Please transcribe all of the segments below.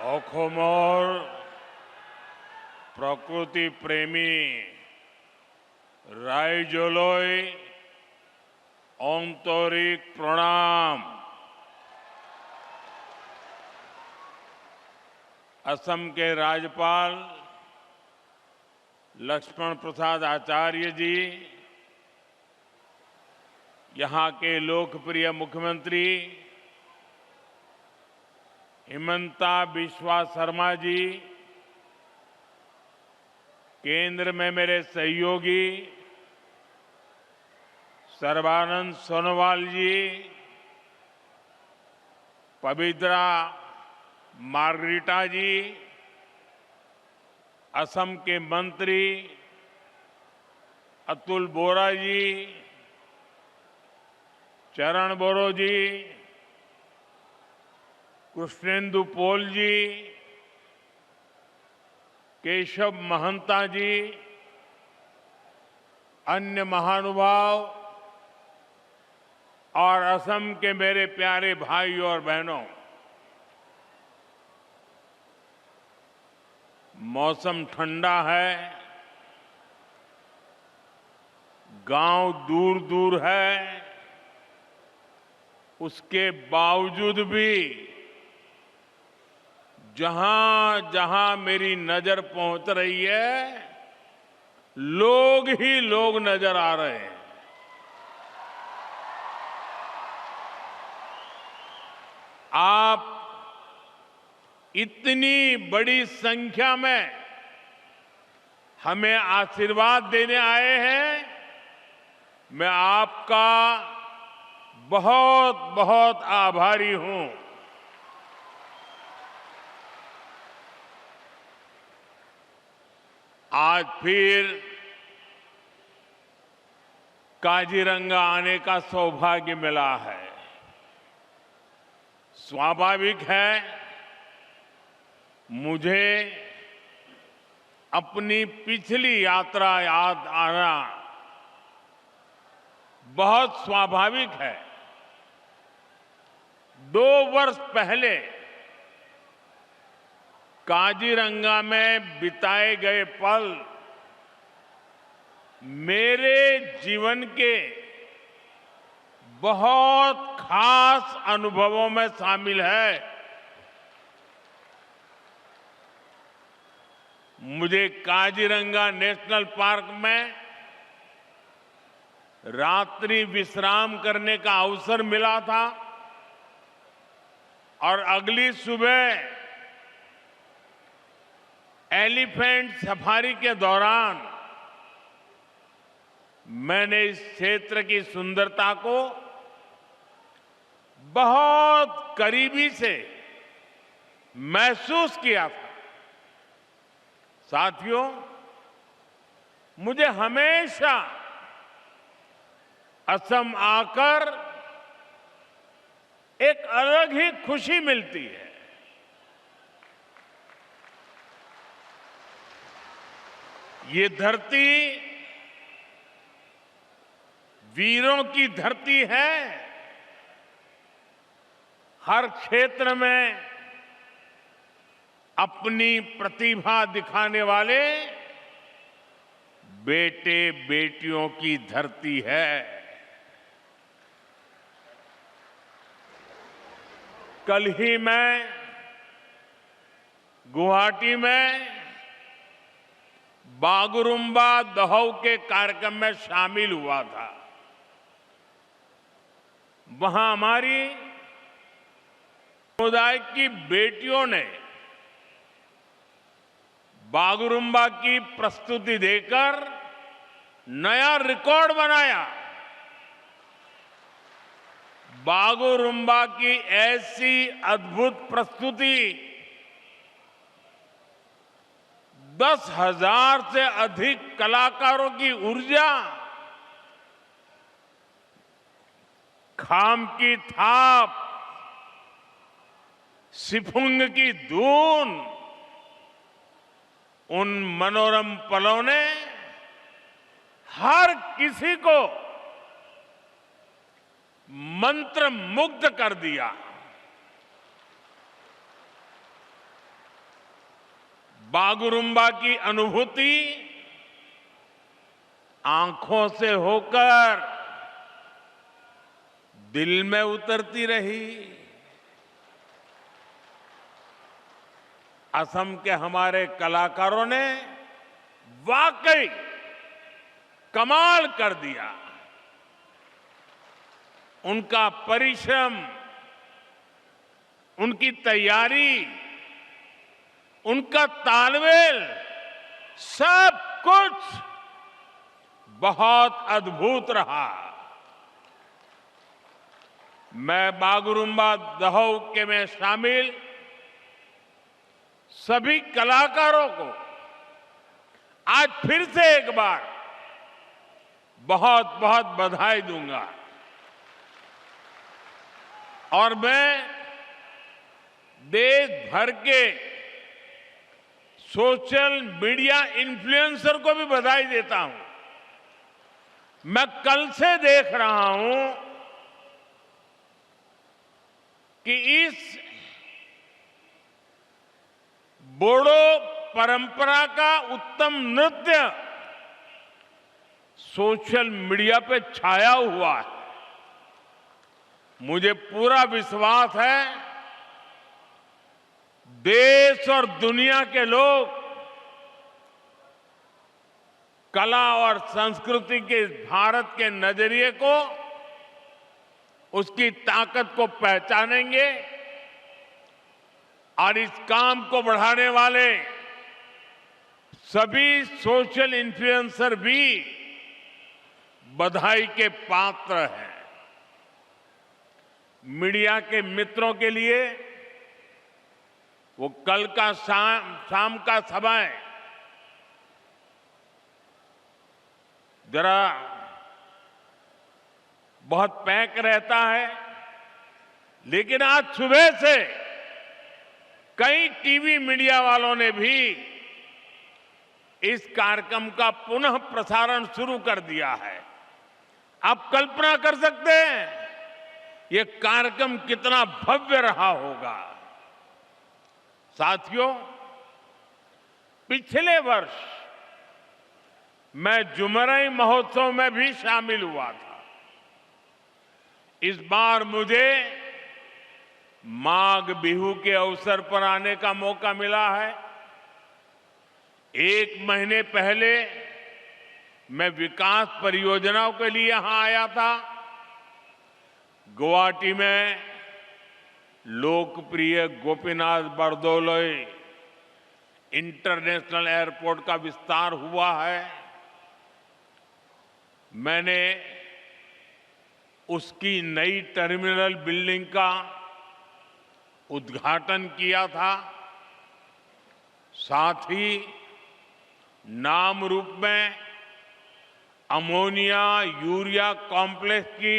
অসমর প্রকৃতি প্রেমী রাইজলৈ आंतरिक प्रणाम। असम के राज्यपाल लक्ष्मण प्रसाद आचार्य जी, यहाँ के लोकप्रिय मुख्यमंत्री हिमंता बिस्वा शर्मा जी, केंद्र में मेरे सहयोगी सर्बानंद सोनोवाल जी, पवित्रा मार्गरीटा जी, असम के मंत्री अतुल बोरा जी, चरण बोरो जी, कृष्णेंदु पोल जी, केशव महंता जी, अन्य महानुभाव और असम के मेरे प्यारे भाइयों और बहनों, मौसम ठंडा है, गांव दूर दूर है, उसके बावजूद भी जहां जहां मेरी नजर पहुंच रही है, लोग ही लोग नजर आ रहे हैं। आप इतनी बड़ी संख्या में हमें आशीर्वाद देने आए हैं, मैं आपका बहुत बहुत आभारी हूं। आज फिर काजीरंगा आने का सौभाग्य मिला है। स्वाभाविक है, मुझे अपनी पिछली यात्रा याद आना बहुत स्वाभाविक है। 2 वर्ष पहले काजीरंगा में बिताए गए पल मेरे जीवन के बहुत खास अनुभवों में शामिल है। मुझे काजीरंगा नेशनल पार्क में रात्रि विश्राम करने का अवसर मिला था और अगली सुबह एलिफेंट सफारी के दौरान मैंने इस क्षेत्र की सुंदरता को बहुत करीबी से महसूस किया था। साथियों, मुझे हमेशा असम आकर एक अलग ही खुशी मिलती है। ये धरती वीरों की धरती है। हर क्षेत्र में अपनी प्रतिभा दिखाने वाले बेटे बेटियों की धरती है। कल ही मैं गुवाहाटी में बागुरुम्बा दहौ के कार्यक्रम में शामिल हुआ था। वहां हमारी समुदाय की बेटियों ने बागुरुम्बा की प्रस्तुति देकर नया रिकॉर्ड बनाया। बागुरुम्बा की ऐसी अद्भुत प्रस्तुति 10,000 से अधिक कलाकारों की ऊर्जा, खाम की थाप, सिफुंग की धून, उन मनोरम पलों ने हर किसी को मंत्र मुग्ध कर दिया। बागुरुम्बा की अनुभूति आंखों से होकर दिल में उतरती रही। असम के हमारे कलाकारों ने वाकई कमाल कर दिया। उनका परिश्रम, उनकी तैयारी, उनका तालमेल, सब कुछ बहुत अद्भुत रहा। मैं बागुरुम्बा दहौ के में शामिल सभी कलाकारों को आज फिर से एक बार बहुत बहुत बधाई दूंगा। और मैं देश भर के सोशल मीडिया इन्फ्लुएंसर को भी बधाई देता हूं। मैं कल से देख रहा हूं कि इस बोडो परंपरा का उत्तम नृत्य सोशल मीडिया पे छाया हुआ है। मुझे पूरा विश्वास है देश और दुनिया के लोग कला और संस्कृति के भारत के नजरिए को, उसकी ताकत को पहचानेंगे और इस काम को बढ़ाने वाले सभी सोशल इन्फ्लुएंसर भी बधाई के पात्र हैं। मीडिया के मित्रों के लिए वो कल का शाम का समय जरा बहुत पैक रहता है, लेकिन आज सुबह से कई टीवी मीडिया वालों ने भी इस कार्यक्रम का पुनः प्रसारण शुरू कर दिया है। आप कल्पना कर सकते हैं ये कार्यक्रम कितना भव्य रहा होगा। साथियों, पिछले वर्ष मैं जुमरई महोत्सव में भी शामिल हुआ था। इस बार मुझे माघ बिहू के अवसर पर आने का मौका मिला है। एक महीने पहले मैं विकास परियोजनाओं के लिए यहां आया था। गुवाहाटी में लोकप्रिय गोपीनाथ बरदोलोई इंटरनेशनल एयरपोर्ट का विस्तार हुआ है। मैंने उसकी नई टर्मिनल बिल्डिंग का उद्घाटन किया था। साथ ही नाम रूप में अमोनिया यूरिया कॉम्प्लेक्स की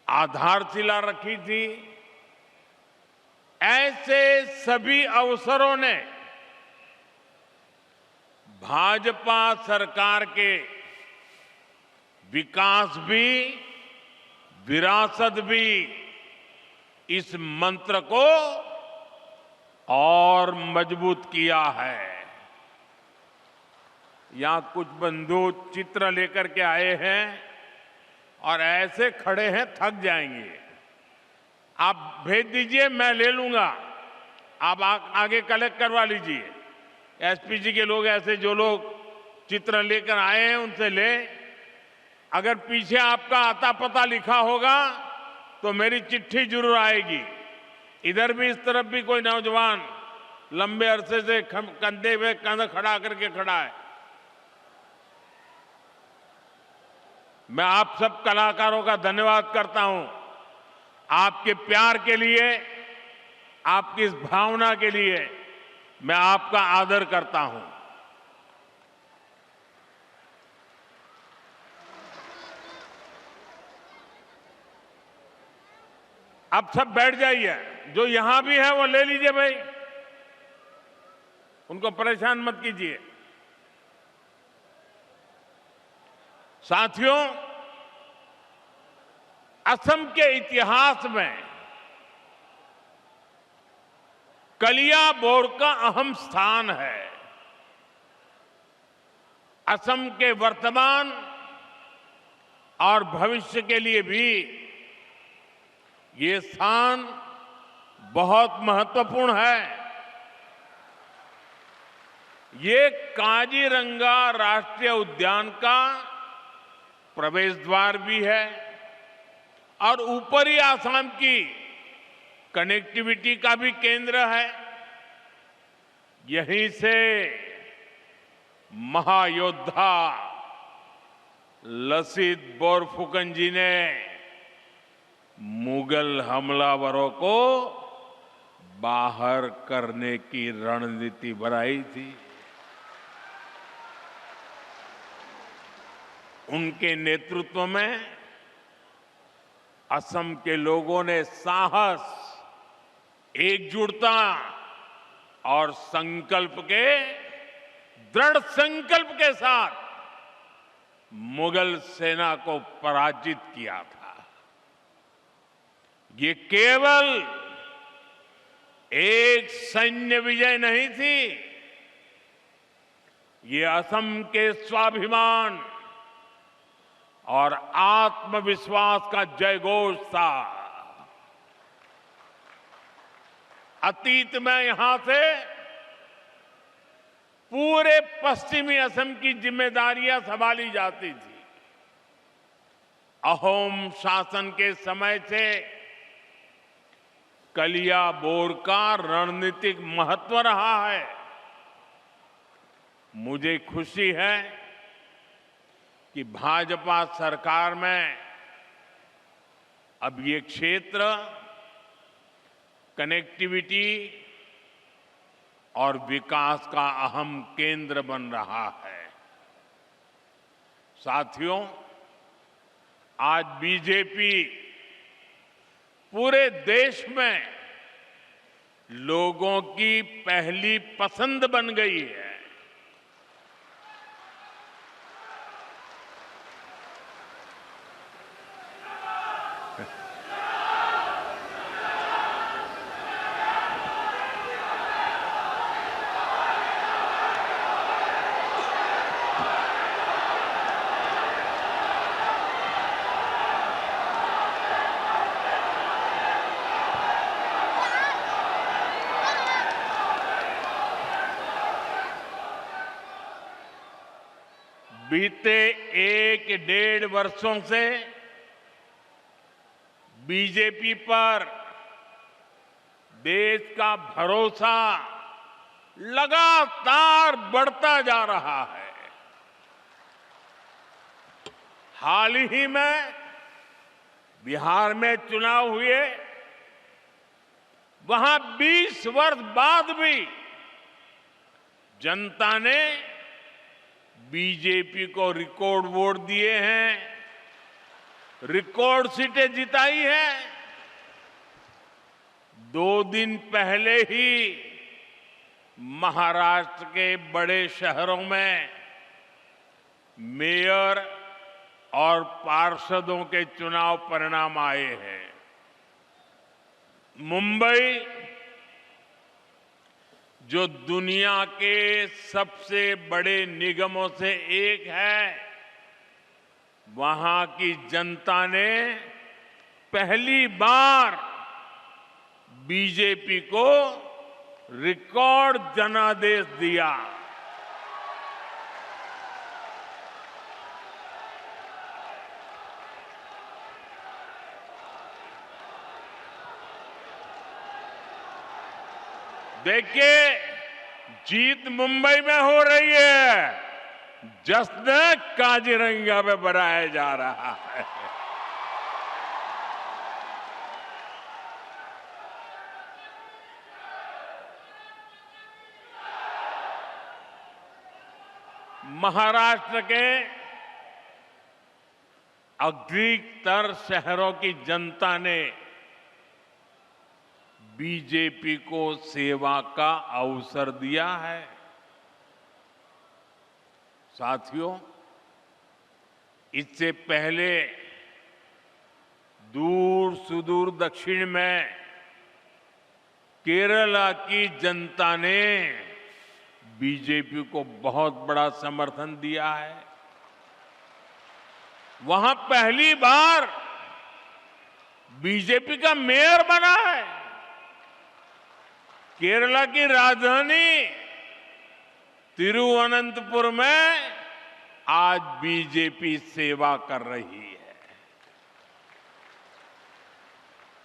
आधारशिला रखी थी। ऐसे सभी अवसरों ने भाजपा सरकार के विकास भी विरासत भी इस मंत्र को और मजबूत किया है। यहां कुछ बंधु चित्र लेकर के आए हैं और ऐसे खड़े हैं थक जाएंगे। आप भेज दीजिए, मैं ले लूंगा। आप आगे कलेक्ट करवा लीजिए। एसपीजी के लोग, ऐसे जो लोग चित्र लेकर आए हैं उनसे ले। अगर पीछे आपका आता पता लिखा होगा तो मेरी चिट्ठी जरूर आएगी। इधर भी इस तरफ भी कोई नौजवान लंबे अरसे से कंधे पे कंधा खड़ा करके खड़ा है। मैं आप सब कलाकारों का धन्यवाद करता हूं। आपके प्यार के लिए, आपकी इस भावना के लिए मैं आपका आदर करता हूं। आप सब बैठ जाइए। जो यहां भी है वो ले लीजिए भाई, उनको परेशान मत कीजिए। साथियों, असम के इतिहास में कलियाबोर का अहम स्थान है। असम के वर्तमान और भविष्य के लिए भी ये स्थान बहुत महत्वपूर्ण है। ये काजीरंगा राष्ट्रीय उद्यान का प्रवेश द्वार भी है और ऊपरी आसाम की कनेक्टिविटी का भी केंद्र है। यहीं से महायोद्धा लसित बोरफुकन जी ने मुगल हमलावरों को बाहर करने की रणनीति बनाई थी। उनके नेतृत्व में असम के लोगों ने साहस, एकजुटता और दृढ़ संकल्प के साथ मुगल सेना को पराजित किया था। ये केवल एक सैन्य विजय नहीं थी, ये असम के स्वाभिमान और आत्मविश्वास का जयघोष था। अतीत में यहां से पूरे पश्चिमी असम की जिम्मेदारियां संभाली जाती थी। अहोम शासन के समय से कलियाबोर का रणनीतिक महत्व रहा है। मुझे खुशी है कि भाजपा सरकार में अब ये क्षेत्र कनेक्टिविटी और विकास का अहम केंद्र बन रहा है। साथियों, आज बीजेपी पूरे देश में लोगों की पहली पसंद बन गई है। बीते 1-1.5 वर्षों से बीजेपी पर देश का भरोसा लगातार बढ़ता जा रहा है। हाल ही में बिहार में चुनाव हुए, वहां 20 वर्ष बाद भी जनता ने बीजेपी को रिकॉर्ड वोट दिए हैं, रिकॉर्ड सीटें जिताई हैं। 2 दिन पहले ही महाराष्ट्र के बड़े शहरों में मेयर और पार्षदों के चुनाव परिणाम आए हैं। मुंबई, जो दुनिया के सबसे बड़े निगमों से एक है, वहां की जनता ने पहली बार बीजेपी को रिकॉर्ड जनादेश दिया। देखिए, जीत मुंबई में हो रही है, जश्न काजीरंगा में मनाया जा रहा है। महाराष्ट्र के अधिकतर शहरों की जनता ने बीजेपी को सेवा का अवसर दिया है। साथियों, इससे पहले दूर सुदूर दक्षिण में केरला की जनता ने बीजेपी को बहुत बड़ा समर्थन दिया है। वहां पहली बार बीजेपी का मेयर बना है। केरला की राजधानी तिरुवनंतपुरम में आज बीजेपी सेवा कर रही है।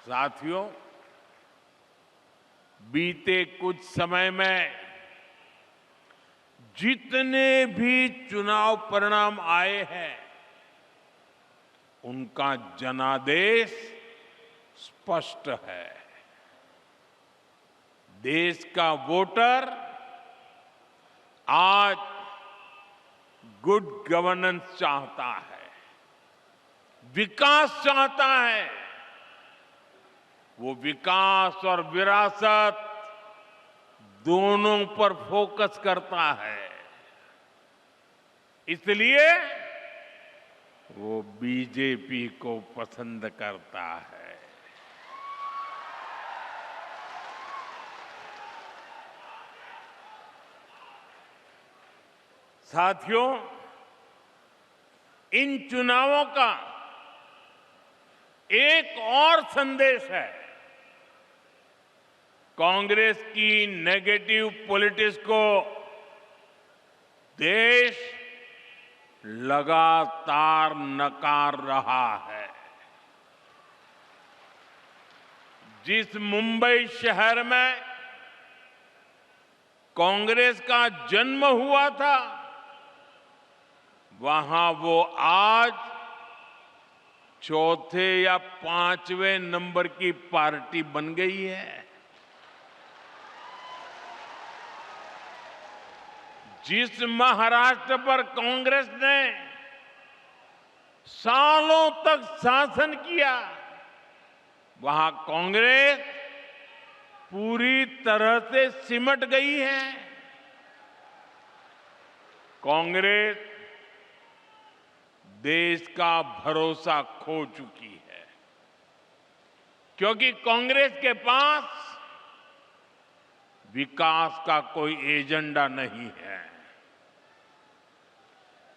साथियों, बीते कुछ समय में जितने भी चुनाव परिणाम आए हैं, उनका जनादेश स्पष्ट है। देश का वोटर आज गुड गवर्नेंस चाहता है, विकास चाहता है। वो विकास और विरासत दोनों पर फोकस करता है। इसलिए वो बीजेपी को पसंद करता है। साथियों, इन चुनावों का एक और संदेश है। कांग्रेस की नेगेटिव पॉलिटिक्स को देश लगातार नकार रहा है। जिस मुंबई शहर में कांग्रेस का जन्म हुआ था, वहां वो आज चौथे या पांचवें नंबर की पार्टी बन गई है। जिस महाराष्ट्र पर कांग्रेस ने सालों तक शासन किया, वहां कांग्रेस पूरी तरह से सिमट गई है। कांग्रेस देश का भरोसा खो चुकी है, क्योंकि कांग्रेस के पास विकास का कोई एजेंडा नहीं है।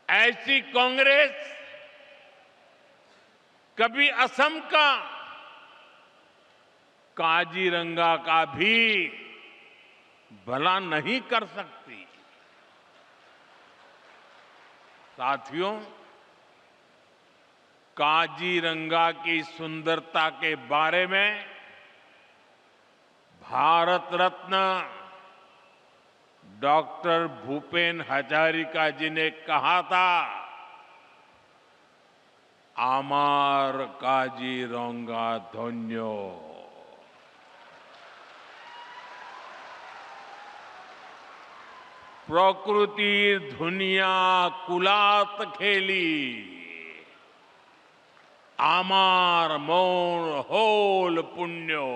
ऐसी कांग्रेस कभी असम का काजीरंगा का भी भला नहीं कर सकती। साथियों, काजीरंगा की सुंदरता के बारे में भारत रत्न डॉक्टर भूपेन हजारिका जी ने कहा था, आमार काजीरंगा धन्यो। प्रकृति दुनिया कुलात खेली, आमार मोर होल पुण्यो।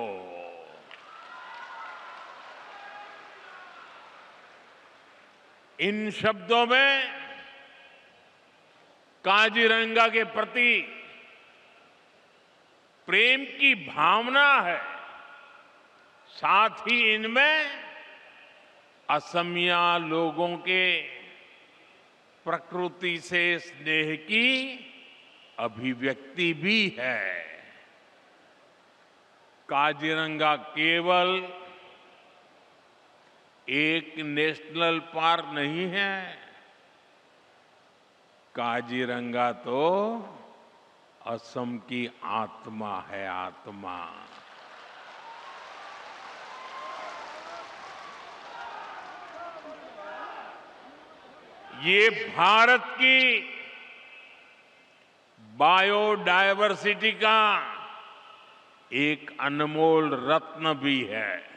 इन शब्दों में काजीरंगा के प्रति प्रेम की भावना है। साथ ही इनमें असमिया लोगों के प्रकृति से स्नेह की अभिव्यक्ति भी है। काजीरंगा केवल एक नेशनल पार्क नहीं है, काजीरंगा तो असम की आत्मा है, आत्मा। ये भारत की बायोडायवर्सिटी का एक अनमोल रत्न भी है।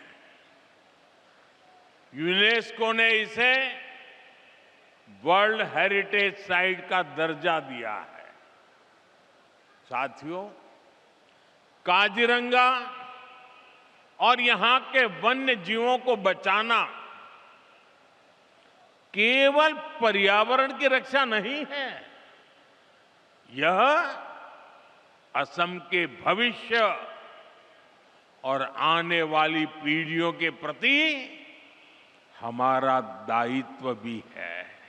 यूनेस्को ने इसे वर्ल्ड हेरिटेज साइट का दर्जा दिया है। साथियों, काजीरंगा और यहां के वन्य जीवों को बचाना केवल पर्यावरण की रक्षा नहीं है, यह असम के भविष्य और आने वाली पीढ़ियों के प्रति हमारा दायित्व भी है।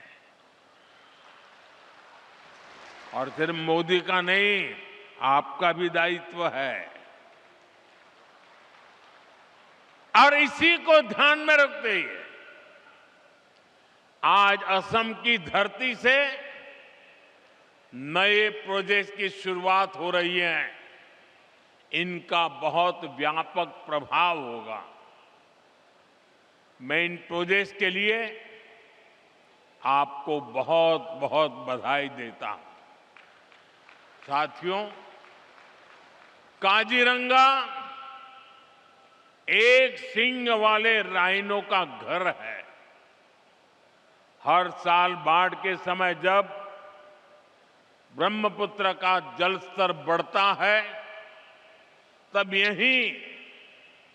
और सिर्फ मोदी का नहीं, आपका भी दायित्व है। और इसी को ध्यान में रखते हुए आज असम की धरती से नए प्रोजेक्ट की शुरुआत हो रही है। इनका बहुत व्यापक प्रभाव होगा। मैं इन प्रोजेक्ट के लिए आपको बहुत बहुत बधाई देता हूं। साथियों, काजीरंगा एक सींग वाले राइनो का घर है। हर साल बाढ़ के समय जब ब्रह्मपुत्र का जलस्तर बढ़ता है, तब यही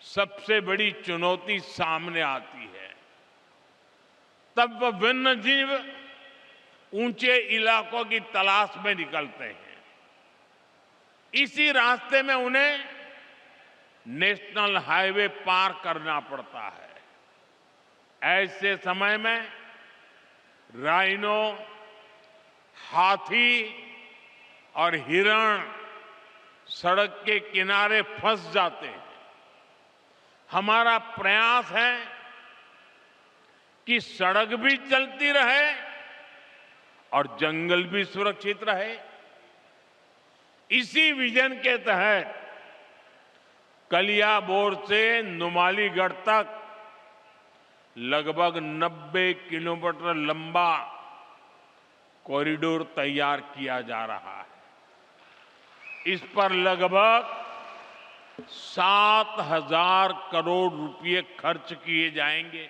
सबसे बड़ी चुनौती सामने आती है। तब वह वन्यजीव ऊंचे इलाकों की तलाश में निकलते हैं। इसी रास्ते में उन्हें नेशनल हाईवे पार करना पड़ता है। ऐसे समय में राइनो, हाथी और हिरण सड़क के किनारे फंस जाते हैं। हमारा प्रयास है कि सड़क भी चलती रहे और जंगल भी सुरक्षित रहे। इसी विजन के तहत कलियाबोर से नुमालीगढ़ तक लगभग 90 किलोमीटर लंबा कॉरिडोर तैयार किया जा रहा है। इस पर लगभग 7,000 करोड़ रुपए खर्च किए जाएंगे।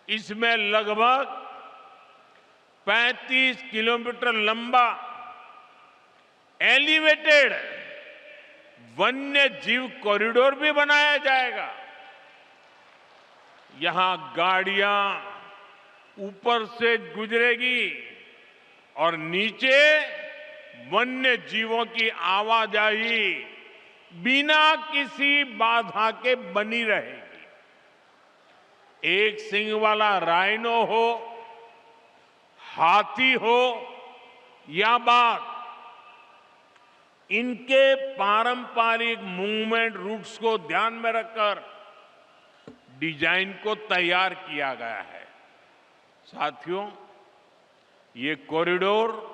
इसमें लगभग 35 किलोमीटर लंबा एलिवेटेड वन्य जीव कॉरिडोर भी बनाया जाएगा। यहां गाड़ियां ऊपर से गुजरेगी और नीचे वन्य जीवों की आवाजाही बिना किसी बाधा के बनी रहेगी। एक सींग वाला राइनो हो, हाथी हो या बाघ, इनके पारंपरिक मूवमेंट रूट्स को ध्यान में रखकर डिजाइन को तैयार किया गया है। साथियों, ये कॉरिडोर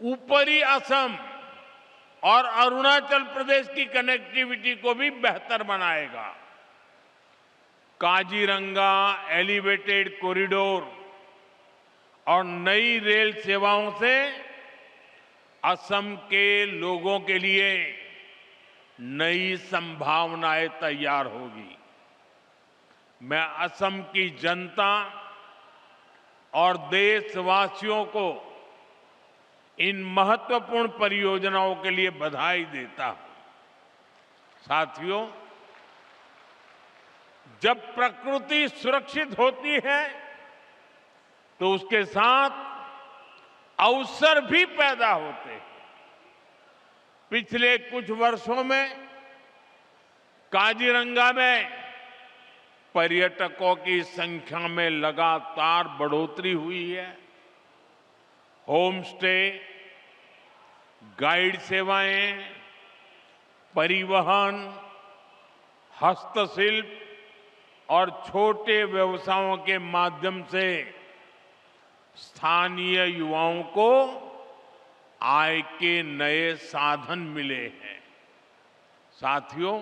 ऊपरी असम और अरुणाचल प्रदेश की कनेक्टिविटी को भी बेहतर बनाएगा। काजीरंगा एलिवेटेड कॉरिडोर और नई रेल सेवाओं से असम के लोगों के लिए नई संभावनाएं तैयार होगी। मैं असम की जनता और देशवासियों को इन महत्वपूर्ण परियोजनाओं के लिए बधाई देता हूं। साथियों, जब प्रकृति सुरक्षित होती है तो उसके साथ अवसर भी पैदा होते हैं। पिछले कुछ वर्षों में काजीरंगा में पर्यटकों की संख्या में लगातार बढ़ोतरी हुई है। होम स्टे, गाइड सेवाएं, परिवहन, हस्तशिल्प और छोटे व्यवसायों के माध्यम से स्थानीय युवाओं को आय के नए साधन मिले हैं। साथियों,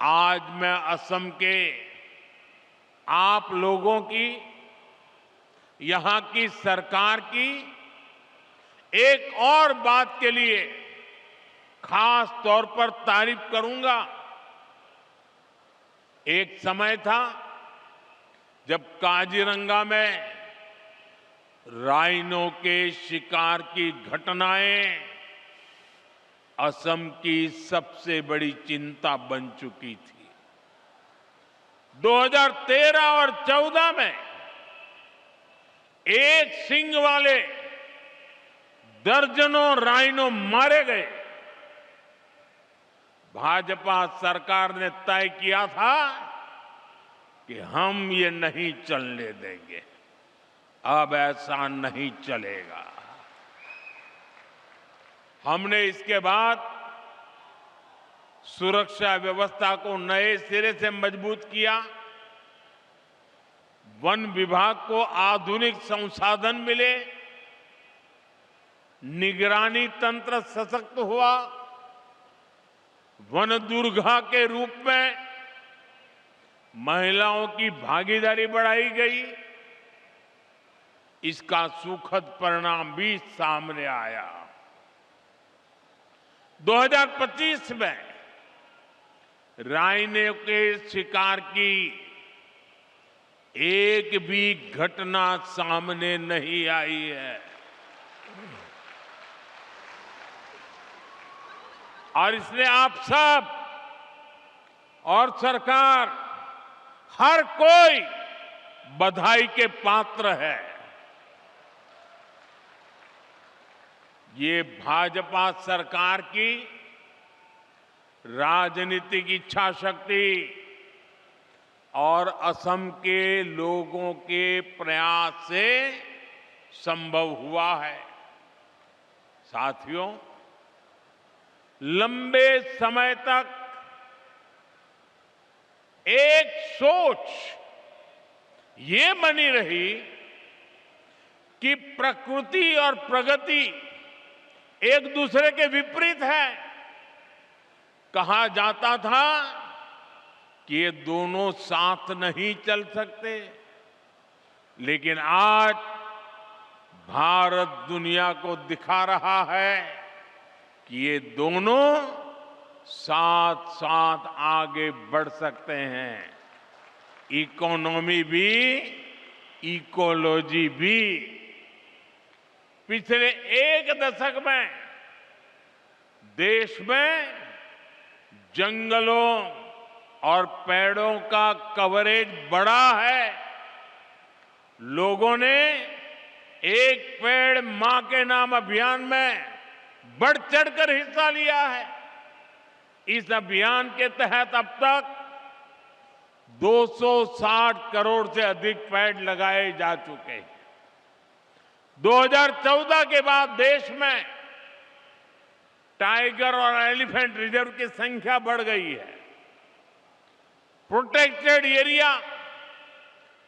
आज मैं असम के आप लोगों की, यहां की सरकार की एक और बात के लिए खास तौर पर तारीफ करूंगा। एक समय था जब काजीरंगा में राइनो के शिकार की घटनाएं असम की सबसे बड़ी चिंता बन चुकी थी। 2013 और 14 में एक सींग वाले दर्जनों राइनो मारे गए। भाजपा सरकार ने तय किया था कि हम ये नहीं चलने देंगे। अब ऐसा नहीं चलेगा। हमने इसके बाद सुरक्षा व्यवस्था को नए सिरे से मजबूत किया। वन विभाग को आधुनिक संसाधन मिले, निगरानी तंत्र सशक्त हुआ, वन दुर्गा के रूप में महिलाओं की भागीदारी बढ़ाई गई। इसका सुखद परिणाम भी सामने आया। 2025 में राइनो के शिकार की एक भी घटना सामने नहीं आई है और इसलिए आप सब और सरकार, हर कोई बधाई के पात्र है। ये भाजपा सरकार की राजनीतिक इच्छा शक्ति और असम के लोगों के प्रयास से संभव हुआ है। साथियों, लंबे समय तक एक सोच ये बनी रही कि प्रकृति और प्रगति एक दूसरे के विपरीत है। कहा जाता था कि ये दोनों साथ नहीं चल सकते, लेकिन आज भारत दुनिया को दिखा रहा है कि ये दोनों साथ साथ आगे बढ़ सकते हैं। इकोनॉमी भी, इकोलॉजी भी। पिछले एक दशक में देश में जंगलों और पेड़ों का कवरेज बढ़ा है। लोगों ने एक पेड़ मां के नाम अभियान में बढ़ चढ़कर हिस्सा लिया है। इस अभियान के तहत अब तक 260 करोड़ से अधिक पेड़ लगाए जा चुके हैं। 2014 के बाद देश में टाइगर और एलिफेंट रिजर्व की संख्या बढ़ गई है। प्रोटेक्टेड एरिया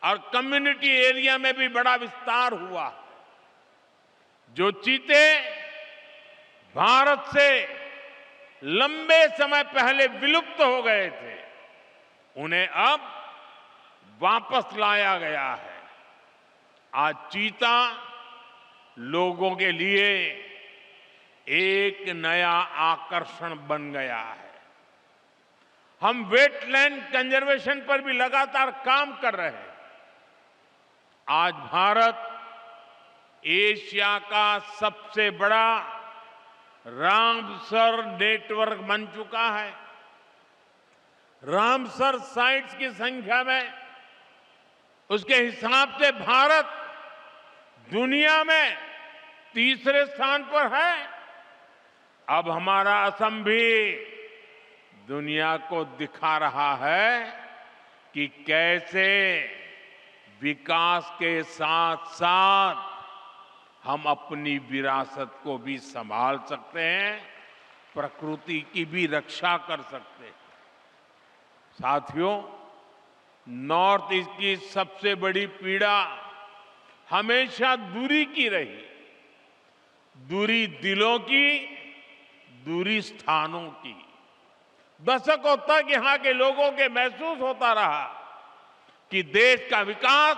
और कम्युनिटी एरिया में भी बड़ा विस्तार हुआ। जो चीते भारत से लंबे समय पहले विलुप्त हो गए थे, उन्हें अब वापस लाया गया है। आज चीता लोगों के लिए एक नया आकर्षण बन गया है। हम वेटलैंड कंजर्वेशन पर भी लगातार काम कर रहे हैं। आज भारत एशिया का सबसे बड़ा रामसर नेटवर्क बन चुका है। रामसर साइट्स की संख्या में, उसके हिसाब से भारत दुनिया में तीसरे स्थान पर है। अब हमारा असम भी दुनिया को दिखा रहा है कि कैसे विकास के साथ साथ हम अपनी विरासत को भी संभाल सकते हैं, प्रकृति की भी रक्षा कर सकते हैं। साथियों, नॉर्थ ईस्ट की सबसे बड़ी पीड़ा हमेशा दूरी की रही। दूरी दिलों की, दूरी स्थानों की। दशकों तक यहां के लोगों के महसूस होता रहा कि देश का विकास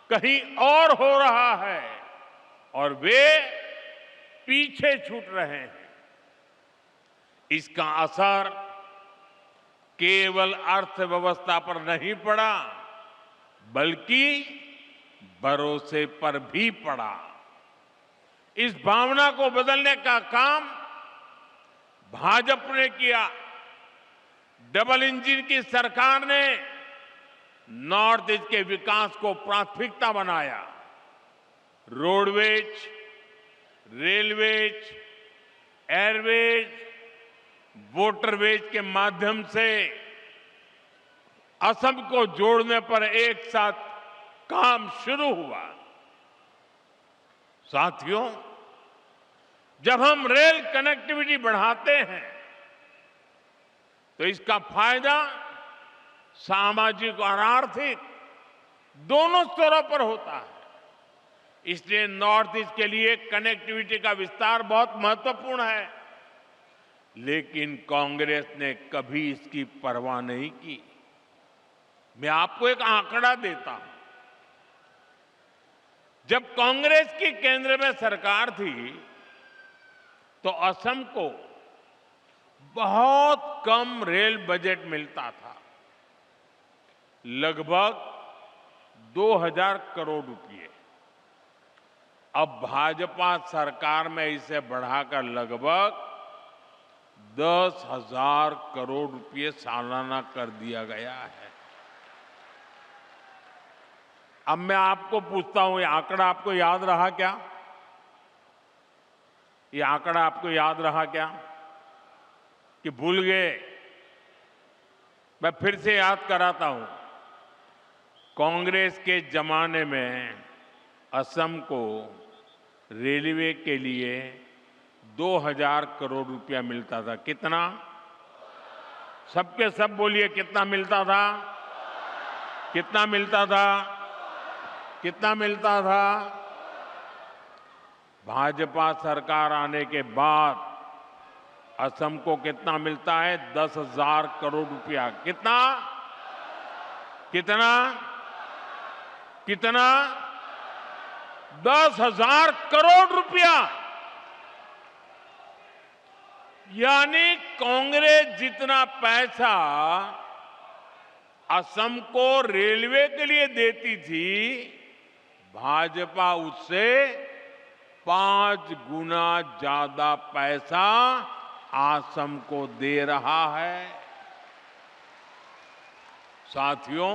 कहीं और हो रहा है और वे पीछे छूट रहे हैं। इसका असर केवल अर्थव्यवस्था पर नहीं पड़ा, बल्कि भरोसे पर भी पड़ा। इस भावना को बदलने का काम भाजपा ने किया। डबल इंजन की सरकार ने नॉर्थ ईस्ट के विकास को प्राथमिकता बनाया। रोडवेज, रेलवेज, एयरवेज, वोटरवेज के माध्यम से असम को जोड़ने पर एक साथ काम शुरू हुआ। साथियों, जब हम रेल कनेक्टिविटी बढ़ाते हैं तो इसका फायदा सामाजिक और आर्थिक दोनों स्तरों पर होता है। इसलिए नॉर्थ ईस्ट के लिए कनेक्टिविटी का विस्तार बहुत महत्वपूर्ण है, लेकिन कांग्रेस ने कभी इसकी परवाह नहीं की। मैं आपको एक आंकड़ा देता हूं। जब कांग्रेस की केंद्र में सरकार थी तो असम को बहुत कम रेल बजट मिलता था, लगभग 2000 करोड़ रुपए। अब भाजपा सरकार में इसे बढ़ाकर लगभग 10,000 करोड़ रुपए सालाना कर दिया गया है। अब मैं आपको पूछता हूं, ये आंकड़ा आपको याद रहा क्या? ये आंकड़ा आपको याद रहा क्या कि भूल गए? मैं फिर से याद कराता हूं। कांग्रेस के जमाने में असम को रेलवे के लिए 2000 करोड़ रुपया मिलता था। कितना? सबके सब बोलिए, कितना मिलता था? कितना मिलता था? कितना मिलता था? भाजपा सरकार आने के बाद असम को कितना मिलता है? 10,000 करोड़ रुपया। कितना? कितना? कितना? 10,000 करोड़ रुपया। यानी कांग्रेस जितना पैसा असम को रेलवे के लिए देती थी, भाजपा उससे 5 गुना ज्यादा पैसा असम को दे रहा है। साथियों,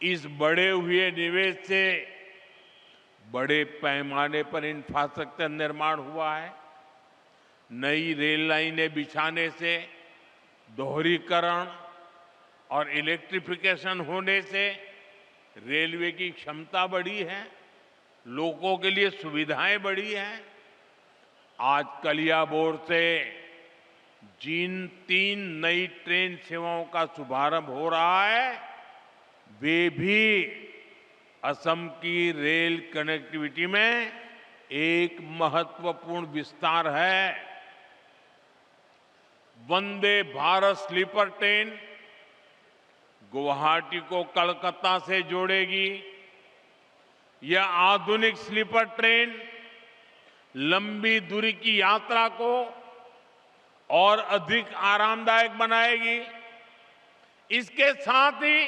इस बढ़े हुए निवेश से बड़े पैमाने पर इंफ्रास्ट्रक्चर निर्माण हुआ है। नई रेल लाइनें बिछाने से, दोहरीकरण और इलेक्ट्रिफिकेशन होने से रेलवे की क्षमता बढ़ी है, लोगों के लिए सुविधाएं बढ़ी हैं। आज कलियाबोर से जिन 3 नई ट्रेन सेवाओं का शुभारंभ हो रहा है, वे भी असम की रेल कनेक्टिविटी में एक महत्वपूर्ण विस्तार है। वंदे भारत स्लीपर ट्रेन गुवाहाटी को कलकत्ता से जोड़ेगी। यह आधुनिक स्लीपर ट्रेन लंबी दूरी की यात्रा को और अधिक आरामदायक बनाएगी। इसके साथ ही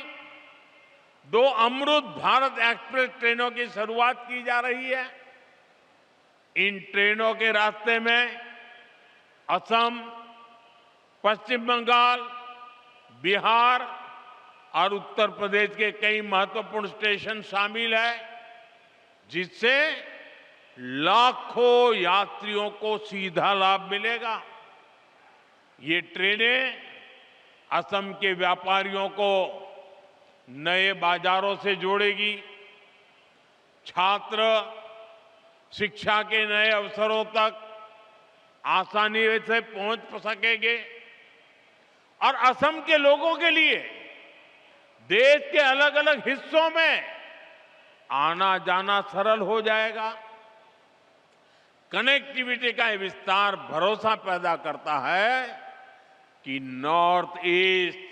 2 अमृत भारत एक्सप्रेस ट्रेनों की शुरुआत की जा रही है। इन ट्रेनों के रास्ते में असम, पश्चिम बंगाल, बिहार और उत्तर प्रदेश के कई महत्वपूर्ण स्टेशन शामिल है, जिससे लाखों यात्रियों को सीधा लाभ मिलेगा। ये ट्रेनें असम के व्यापारियों को नए बाजारों से जोड़ेगी, छात्र शिक्षा के नए अवसरों तक आसानी से पहुंच सकेंगे और असम के लोगों के लिए देश के अलग अलग हिस्सों में आना जाना सरल हो जाएगा। कनेक्टिविटी का विस्तार भरोसा पैदा करता है कि नॉर्थ ईस्ट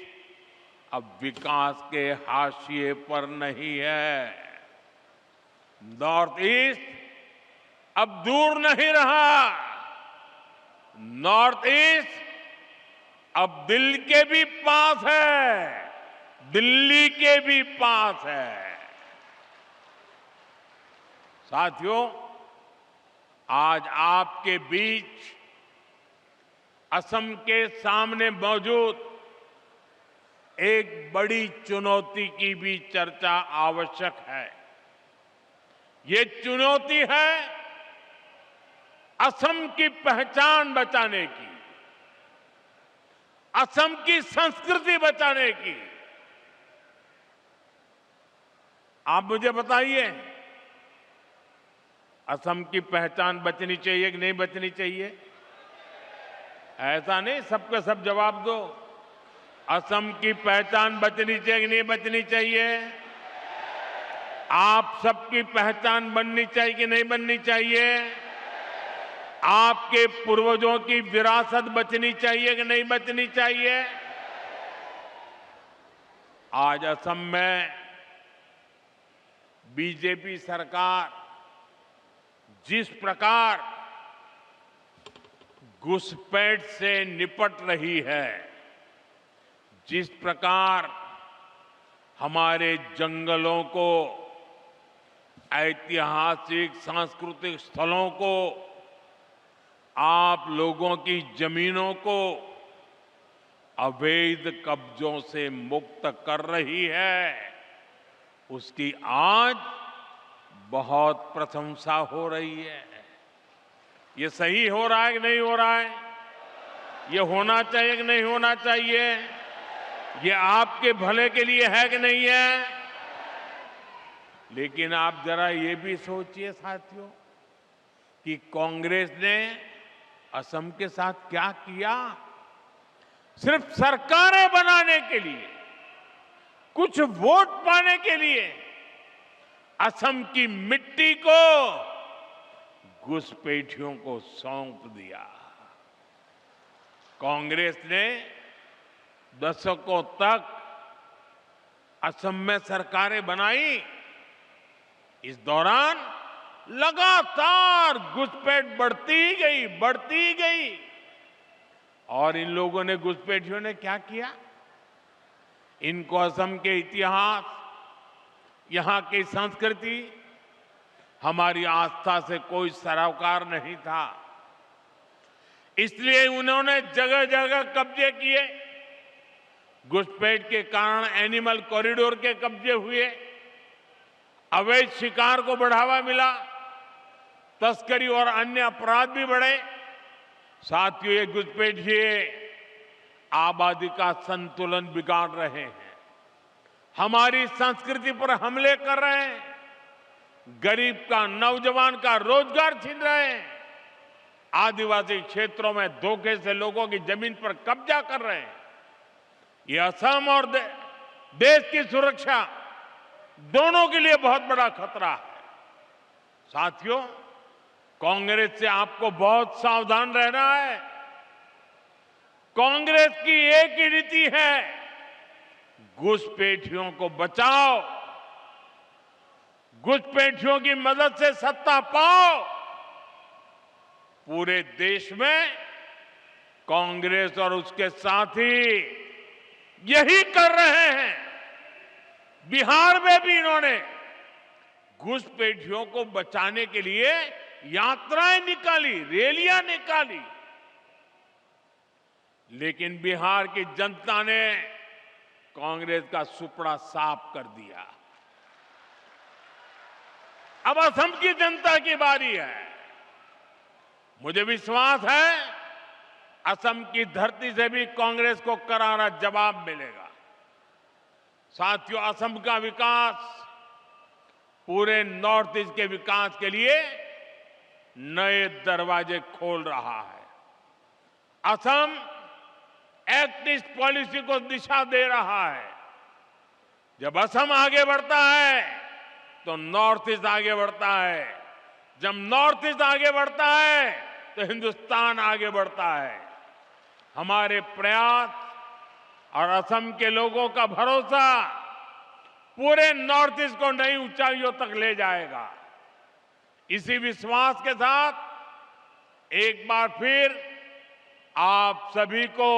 अब विकास के हाशिए पर नहीं है। नॉर्थ ईस्ट अब दूर नहीं रहा। नॉर्थ ईस्ट अब दिल के भी पास है, दिल्ली के भी पास है। साथियों, आज आपके बीच असम के सामने मौजूद एक बड़ी चुनौती की भी चर्चा आवश्यक है। ये चुनौती है असम की पहचान बचाने की, असम की संस्कृति बचाने की। आप मुझे बताइए, असम की पहचान बचनी चाहिए कि नहीं बचनी चाहिए? ऐसा नहीं सबके सब जवाब दो। असम की पहचान बचनी चाहिए कि नहीं बचनी चाहिए? आप सबकी पहचान बननी चाहिए कि नहीं बननी चाहिए? आपके पूर्वजों की विरासत बचनी चाहिए कि नहीं बचनी चाहिए? आज असम में बीजेपी सरकार जिस प्रकार घुसपैठ से निपट रही है, जिस प्रकार हमारे जंगलों को, ऐतिहासिक सांस्कृतिक स्थलों को, आप लोगों की जमीनों को अवैध कब्जों से मुक्त कर रही है, उसकी आज बहुत प्रशंसा हो रही है। ये सही हो रहा है कि नहीं हो रहा है? ये होना चाहिए कि नहीं होना चाहिए? ये आपके भले के लिए है कि नहीं है? लेकिन आप जरा ये भी सोचिए साथियों कि कांग्रेस ने असम के साथ क्या किया। सिर्फ सरकारें बनाने के लिए, कुछ वोट पाने के लिए असम की मिट्टी को घुसपैठियों को सौंप दिया। कांग्रेस ने दशकों तक असम में सरकारें बनाई। इस दौरान लगातार घुसपैठ बढ़ती ही गई। और इन लोगों ने, घुसपैठियों ने क्या किया? इनको असम के इतिहास, यहां की संस्कृति, हमारी आस्था से कोई सरोकार नहीं था। इसलिए उन्होंने जगह जगह कब्जे किए। घुसपैठ के कारण एनिमल कॉरिडोर के कब्जे हुए, अवैध शिकार को बढ़ावा मिला, तस्करी और अन्य अपराध भी बढ़े। साथियों, ये घुसपैठिए आबादी का संतुलन बिगाड़ रहे हैं, हमारी संस्कृति पर हमले कर रहे हैं, गरीब का, नौजवान का रोजगार छीन रहे हैं, आदिवासी क्षेत्रों में धोखे से लोगों की जमीन पर कब्जा कर रहे हैं। ये असम और देश की सुरक्षा दोनों के लिए बहुत बड़ा खतरा है। साथियों, कांग्रेस से आपको बहुत सावधान रहना है। कांग्रेस की एक ही नीति है, घुसपैठियों को बचाओ, घुसपैठियों की मदद से सत्ता पाओ। पूरे देश में कांग्रेस और उसके साथी यही कर रहे हैं। बिहार में भी इन्होंने घुसपैठियों को बचाने के लिए यात्राएं निकाली, रैलियां निकाली, लेकिन बिहार की जनता ने कांग्रेस का सुपड़ा साफ कर दिया। अब असम की जनता की बारी है। मुझे विश्वास है असम की धरती से भी कांग्रेस को करारा जवाब मिलेगा। साथियों, असम का विकास पूरे नॉर्थ ईस्ट के विकास के लिए नए दरवाजे खोल रहा है। असम एक्ट ईस्ट पॉलिसी को दिशा दे रहा है। जब असम आगे बढ़ता है तो नॉर्थ ईस्ट आगे बढ़ता है। जब नॉर्थ ईस्ट आगे बढ़ता है तो हिंदुस्तान आगे बढ़ता है। हमारे प्रयास और असम के लोगों का भरोसा पूरे नॉर्थ ईस्ट को नई ऊंचाइयों तक ले जाएगा। इसी विश्वास के साथ एक बार फिर आप सभी को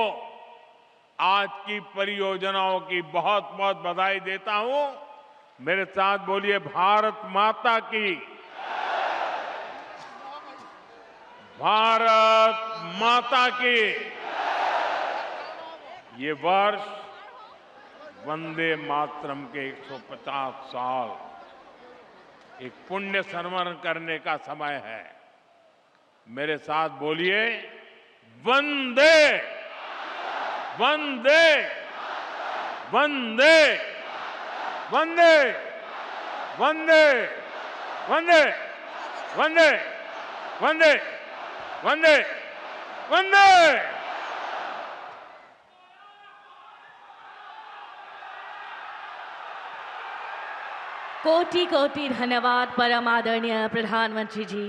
आज की परियोजनाओं की बहुत बहुत बधाई देता हूं। मेरे साथ बोलिए, भारत माता की, भारत माता की। ये वर्ष वंदे मातरम के 150 साल एक पुण्य स्मरण करने का समय है। मेरे साथ बोलिए, वंदे वंदे वंदे वंदे वंदे वंदे वंदे वंदे वंदे वंदे। कोटि कोटि धन्यवाद परम आदरणीय प्रधानमंत्री जी।